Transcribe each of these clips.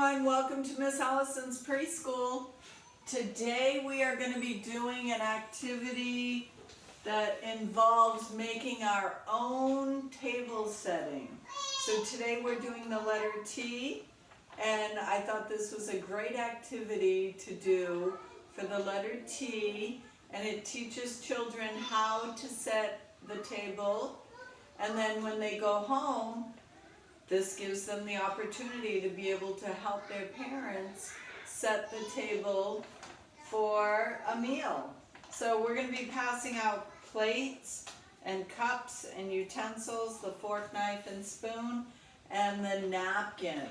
everyone, welcome to Miss Allison's preschool. Today we are going to be doing an activity that involves making our own table setting. So today we're doing the letter T, and I thought this was a great activity to do for the letter T, and it teaches children how to set the table, and then when they go home, this gives them the opportunity to be able to help their parents set the table for a meal. So we're going to be passing out plates and cups and utensils, the fork, knife, and spoon, and the napkin.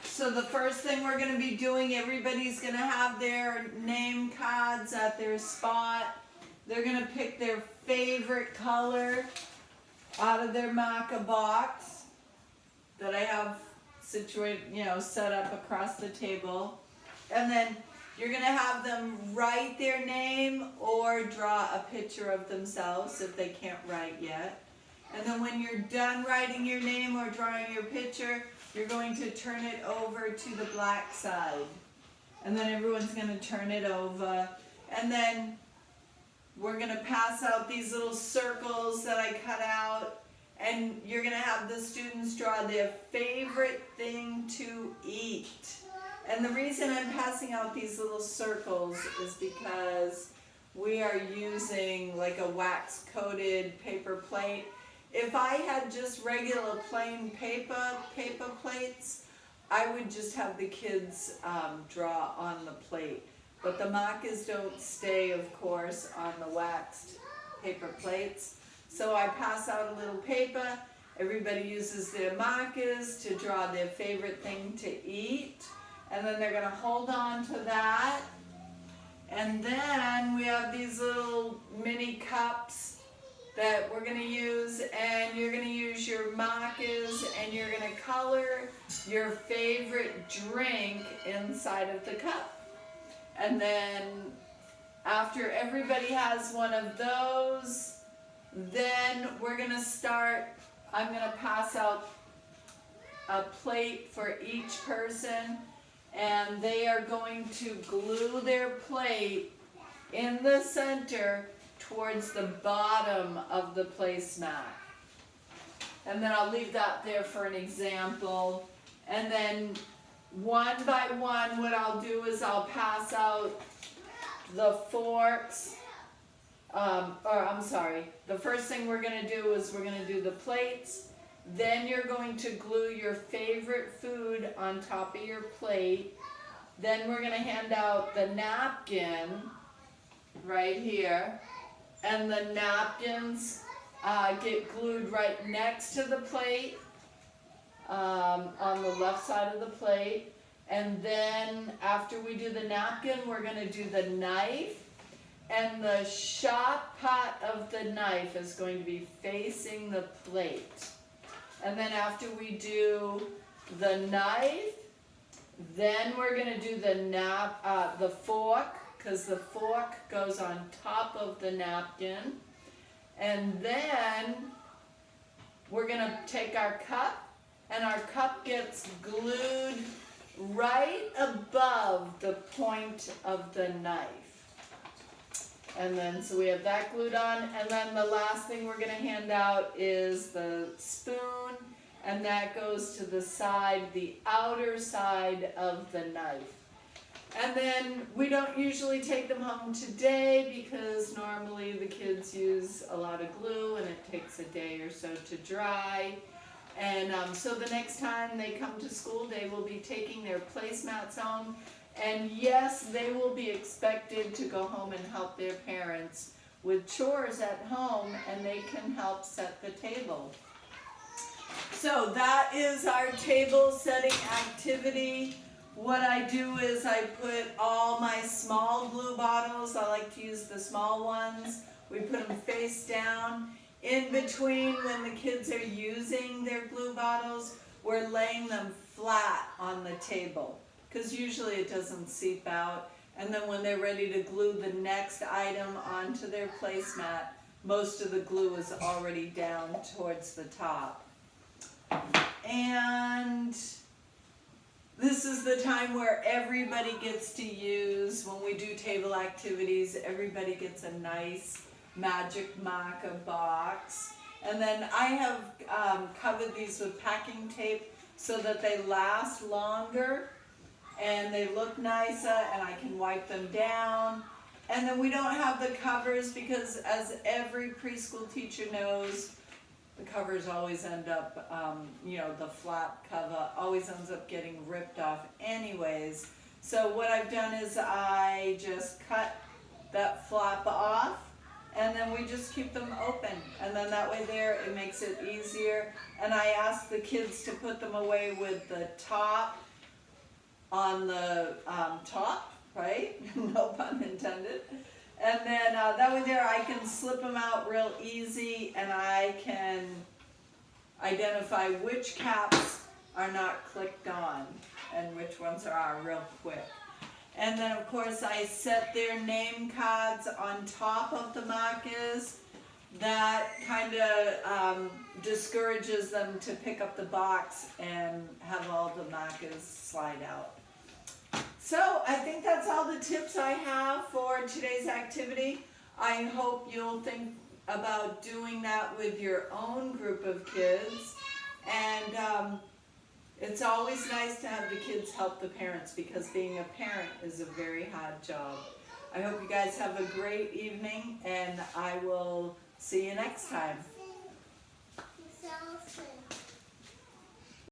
So the first thing we're going to be doing, everybody's going to have their name cards at their spot. They're going to pick their favorite color out of their marker box that I have situated, set up across the table. And then you're gonna have them write their name or draw a picture of themselves if they can't write yet. And then when you're done writing your name or drawing your picture, you're going to turn it over to the black side. And then everyone's gonna turn it over. And then we're gonna pass out these little circles that I cut out. And you're going to have the students draw their favorite thing to eat. And the reason I'm passing out these little circles is because we are using like a wax-coated paper plate. If I had just regular plain paper plates, I would just have the kids draw on the plate. But the markers don't stay, of course, on the waxed paper plates. So I pass out a little paper, everybody uses their markers to draw their favorite thing to eat, and then they're going to hold on to that. And then we have these little mini cups that we're going to use, and you're going to use your markers and you're going to color your favorite drink inside of the cup. And then after everybody has one of those, then we're going to start, I'm going to pass out a plate for each person, and they are going to glue their plate in the center towards the bottom of the placemat. And then I'll leave that there for an example. And then one by one, what I'll do is I'll pass out the forks. The first thing we're going to do is we're going to do the plates. Then you're going to glue your favorite food on top of your plate. Then we're going to hand out the napkin right here. And the napkins get glued right next to the plate on the left side of the plate. And then after we do the napkin, we're going to do the knife. And the sharp part of the knife is going to be facing the plate. And then after we do the knife, then we're going to do the fork, because the fork goes on top of the napkin. And then we're going to take our cup, and our cup gets glued right above the point of the knife. And then, so we have that glued on, and then the last thing we're going to hand out is the spoon, and that goes to the side, the outer side of the knife. And then we don't usually take them home today because normally the kids use a lot of glue and it takes a day or so to dry. And so the next time they come to school, they will be taking their placemats home. And yes, they will be expected to go home and help their parents with chores at home, and they can help set the table. So that is our table setting activity. What I do is I put all my small glue bottles, I like to use the small ones, we put them face down. In between, when the kids are using their glue bottles, we're laying them flat on the table, because usually it doesn't seep out. And then when they're ready to glue the next item onto their placemat, most of the glue is already down towards the top. And This is the time where everybody gets to use, when we do table activities, everybody gets a nice Magic Marker box. And then I have covered these with packing tape so that they last longer and they look nicer and I can wipe them down. And then we don't have the covers because, as every preschool teacher knows, the covers always end up, the flat cover always ends up getting ripped off anyways. So what I've done is I just cut that flap off and then we just keep them open. And then that way there, it makes it easier. And I ask the kids to put them away with the top on the top, right? No pun intended. And then that way there I can slip them out real easy and I can identify which caps are not clicked on and which ones are real quick. And then of course I set their name cards on top of the markers. That kind of discourages them to pick up the box and have all the markers slide out. So I think that's all the tips I have for today's activity. I hope you'll think about doing that with your own group of kids. And it's always nice to have the kids help the parents because being a parent is a very hard job. I hope you guys have a great evening and I will see you next time.